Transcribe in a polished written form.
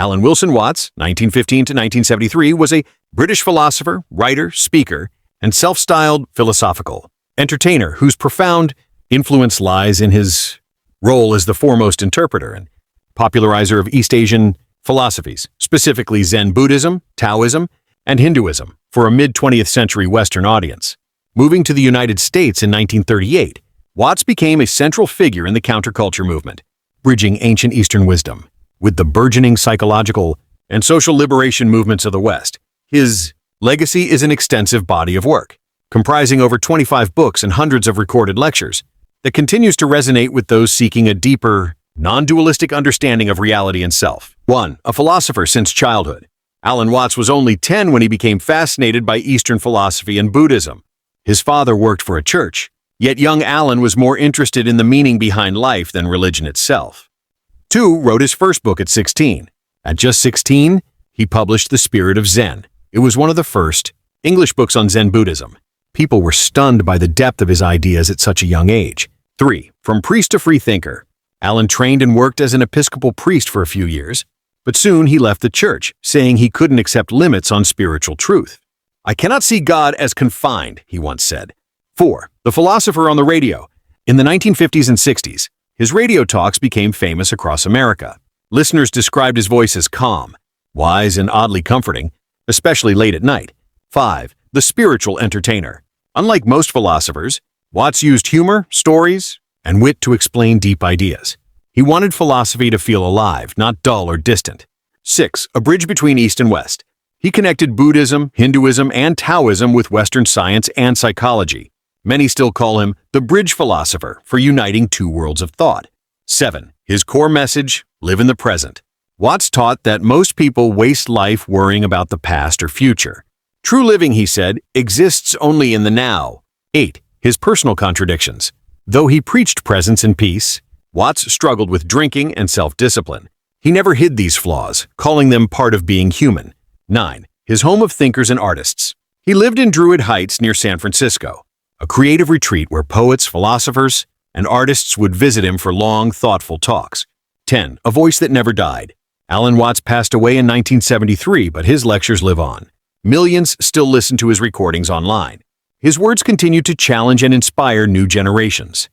Alan Wilson Watts, 1915 to 1973, was a British philosopher, writer, speaker, and self-styled philosophical entertainer whose profound influence lies in his role as the foremost interpreter and popularizer of East Asian philosophies, specifically Zen Buddhism, Taoism, and Hinduism, for a mid-20th century Western audience. Moving to the United States in 1938, Watts became a central figure in the counterculture movement, bridging ancient Eastern wisdom with the burgeoning psychological and social liberation movements of the West. His legacy is an extensive body of work, comprising over 25 books and hundreds of recorded lectures, that continues to resonate with those seeking a deeper, non-dualistic understanding of reality and self. 1. A philosopher since childhood. Alan Watts was only 10 when he became fascinated by Eastern philosophy and Buddhism. His father worked for a church, yet young Alan was more interested in the meaning behind life than religion itself. 2. Wrote his first book at 16. At just 16, he published The Spirit of Zen. It was one of the first English books on Zen Buddhism. People were stunned by the depth of his ideas at such a young age. 3. From priest to free thinker. Alan trained and worked as an Episcopal priest for a few years, but soon he left the church, saying he couldn't accept limits on spiritual truth. "I cannot see God as confined," he once said. 4. The philosopher on the radio. In the 1950s and 60s, his radio talks became famous across America. Listeners described his voice as calm, wise, and oddly comforting, especially late at night. 5. The spiritual entertainer. Unlike most philosophers, Watts used humor, stories, and wit to explain deep ideas. He wanted philosophy to feel alive, not dull or distant. 6. A bridge between East and West. He connected Buddhism, Hinduism, and Taoism with Western science and psychology. Many still call him the bridge philosopher for uniting two worlds of thought. 7. His core message, live in the present. Watts taught that most people waste life worrying about the past or future. True living, he said, exists only in the now. 8. His personal contradictions. Though he preached presence and peace, Watts struggled with drinking and self-discipline. He never hid these flaws, calling them part of being human. 9. His home of thinkers and artists. He lived in Druid Heights near San Francisco, a creative retreat where poets, philosophers, and artists would visit him for long, thoughtful talks. 10. A voice that never died. Alan Watts passed away in 1973, but his lectures live on. Millions still listen to his recordings online. His words continue to challenge and inspire new generations.